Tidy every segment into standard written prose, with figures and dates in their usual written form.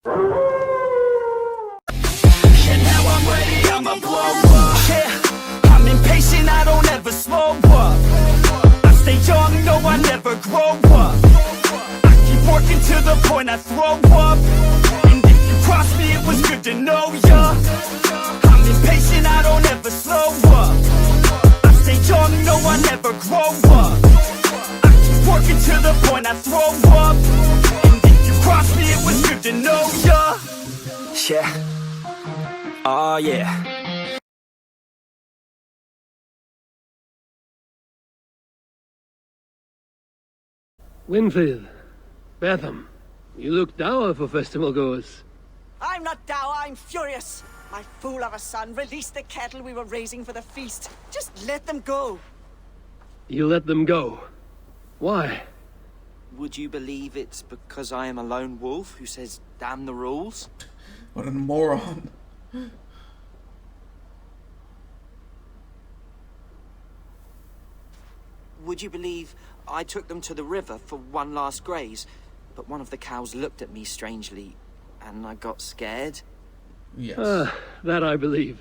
And now I'm ready, I'ma blow up. Yeah, I'm impatient, I don't ever slow up. I stay young, no, I never grow up. I keep working to the point I throw up. And if you cross me, it was good to know ya. I'm impatient, I don't ever slow up. I stay young, no, I never grow up. I keep working to the point I throw up. And if you cross me, it was good to know ya. Yeah. Oh yeah. Winfield, Betham, you look dour for festival goers. I'm not dour, I'm furious. My fool of a son released the cattle we were raising for the feast. Just let them go. You let them go. Why? Would you believe it's because I am a lone wolf who says damn the rules? What a moron. Would you believe I took them to the river for one last graze, but one of the cows looked at me strangely, and I got scared? Yes. That I believe.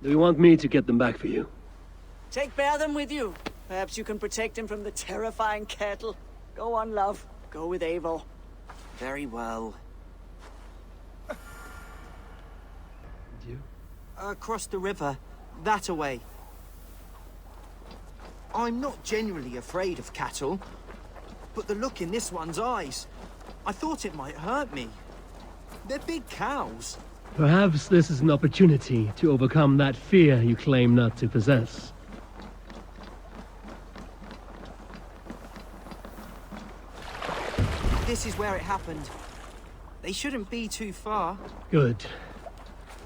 Do you want me to get them back for you? Take Bertham with you. Perhaps you can protect him from the terrifying cattle. Go on, love. Go with Eivor. Very well. You? Across the river, that away. I'm not genuinely afraid of cattle, but the look in this one's eyes, I thought it might hurt me. They're big cows. Perhaps this is an opportunity to overcome that fear you claim not to possess. This is where it happened. They shouldn't be too far. Good.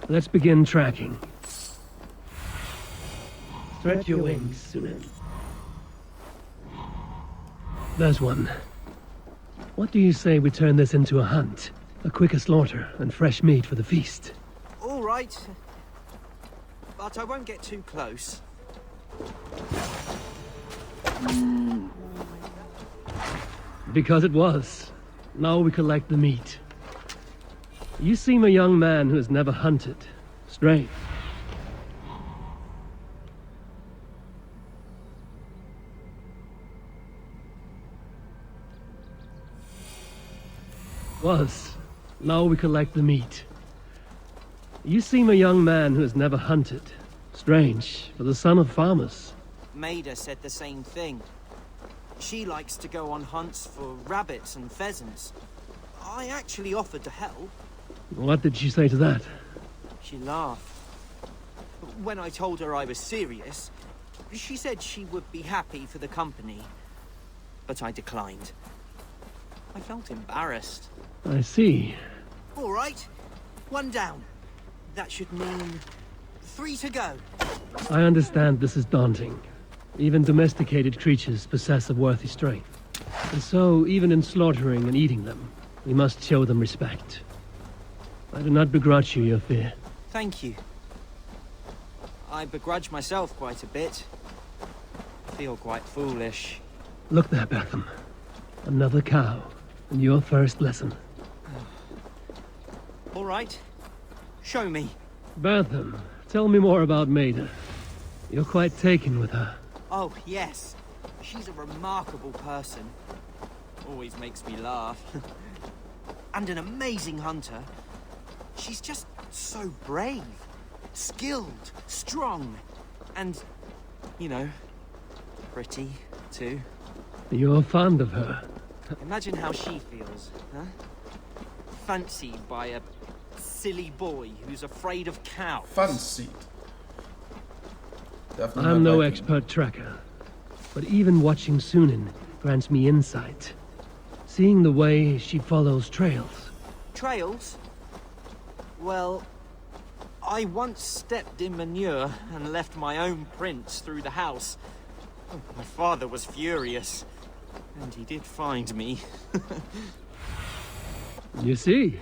Let's begin tracking. Stretch your wings, Sunan. There's one. What do you say we turn this into a hunt? A quicker slaughter and fresh meat for the feast. All right. But I won't get too close. Because it was. Now we collect the meat. You seem a young man who has never hunted. Strange. Was. Now we collect the meat. You seem a young man who has never hunted. Strange, for the son of farmers. Maida said the same thing. She likes to go on hunts for rabbits and pheasants. I actually offered to help. What did she say to that? She laughed. When I told her I was serious, she said she would be happy for the company. But I declined. I felt embarrassed. I see. All right, one down. That should mean 3 to go. I understand this is daunting. Even domesticated creatures possess a worthy strength. And so, even in slaughtering and eating them, we must show them respect. I do not begrudge you your fear. Thank you. I begrudge myself quite a bit. I feel quite foolish. Look there, Betham. Another cow, and your first lesson. All right, show me. Betham, tell me more about Maida. You're quite taken with her. Oh, yes. She's a remarkable person. Always makes me laugh. And an amazing hunter. She's just so brave, skilled, strong, and, you know, pretty, too. You're fond of her. Imagine how she feels, huh? Fancied by a silly boy who's afraid of cows. Fancied. Definitely I'm not no liking. expert tracker, but even watching Sunan grants me insight. Seeing the way she follows trails. Trails? Well, I once stepped in manure and left my own prints through the house. Oh, my father was furious, and he did find me. You see?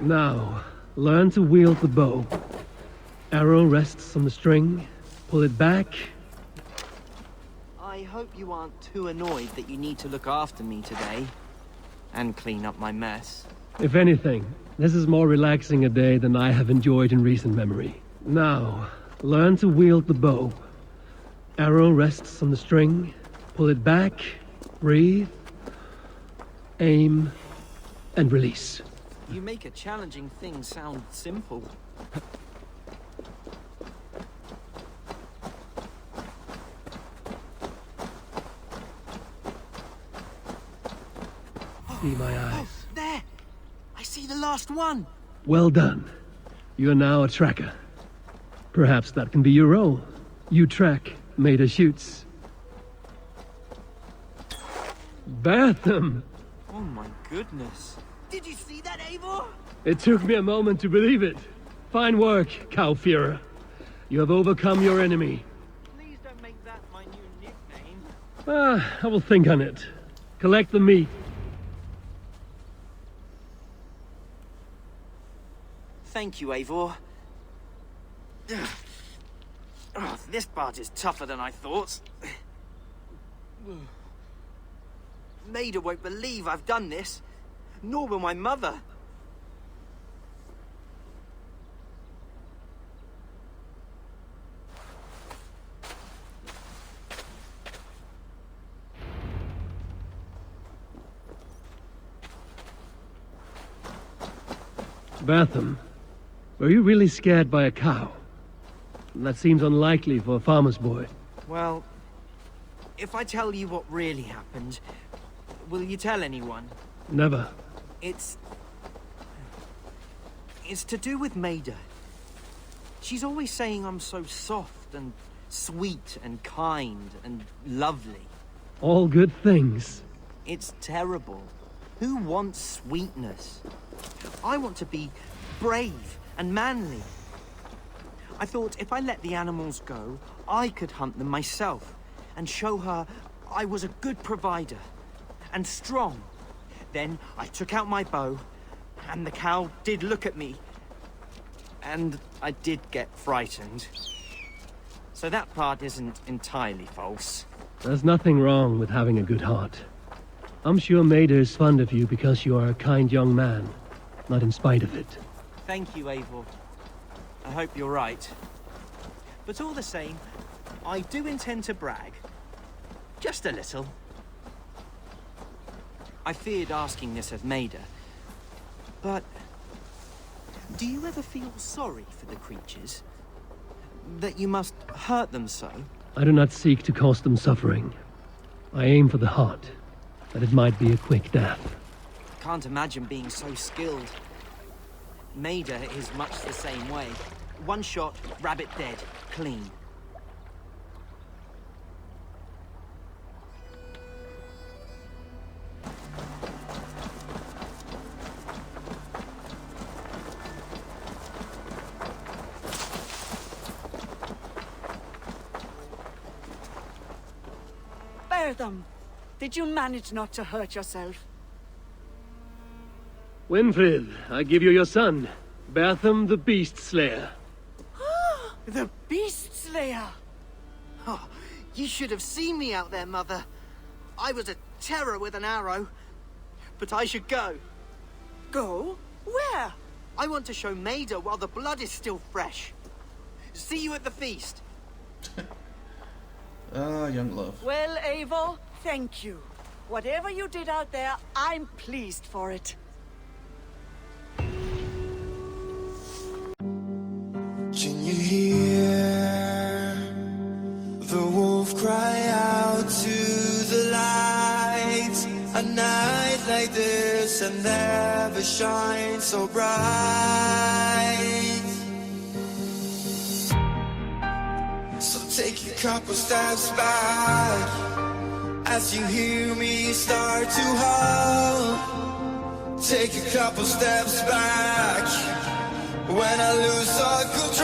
Now, learn to wield the bow. Arrow rests on the string, Pull it back. I hope you aren't too annoyed that you need to look after me today. And clean up my mess. If anything, this is more relaxing a day than I have enjoyed in recent memory. Now, learn to wield the bow. Arrow rests on the string. Pull it back, breathe, aim, and release. You make a challenging thing sound simple. See my eyes. Oh, there! I see the last one! Well done. You are now a tracker. Perhaps that can be your role. You track, Maida shoots. Bertham! Oh my goodness. Did you see that, Eivor? It took me a moment to believe it. Fine work, Cowfearer. You have overcome your enemy. Please don't make that my new nickname. I will think on it. Collect the meat. Thank you, Eivor. Oh, this part is tougher than I thought. Maida won't believe I've done this. Nor will my mother. Bertham, were you really scared by a cow? That seems unlikely for a farmer's boy. Well, if I tell you what really happened, will you tell anyone? Never. It's to do with Maida. She's always saying I'm so soft and sweet and kind and lovely. All good things. It's terrible. Who wants sweetness? I want to be brave and manly. I thought if I let the animals go, I could hunt them myself and show her I was a good provider and strong. Then I took out my bow, and the cow did look at me. And I did get frightened. So that part isn't entirely false. There's nothing wrong with having a good heart. I'm sure Maida is fond of you because you are a kind young man, not in spite of it. Thank you, Eivor. I hope you're right. But all the same, I do intend to brag. Just a little. I feared asking this of Maida, but do you ever feel sorry for the creatures? That you must hurt them so? I do not seek to cause them suffering. I aim for the heart, that it might be a quick death. Can't imagine being so skilled. Maida is much the same way. One shot, rabbit dead, clean. Bertham, did you manage not to hurt yourself? Winfried, I give you your son, Bertham the Beast Slayer. The Beast Slayer! Oh, you should have seen me out there, Mother. I was a terror with an arrow. But I should go. Go? Where? I want to show Maida while the blood is still fresh. See you at the feast. Young love. Well, Eivor, thank you. Whatever you did out there, I'm pleased for it. Can you hear the wolf cry out to the light? A night like this and never shines so bright. So take a couple steps back as you hear me start to howl. Take a couple steps back when I lose all control.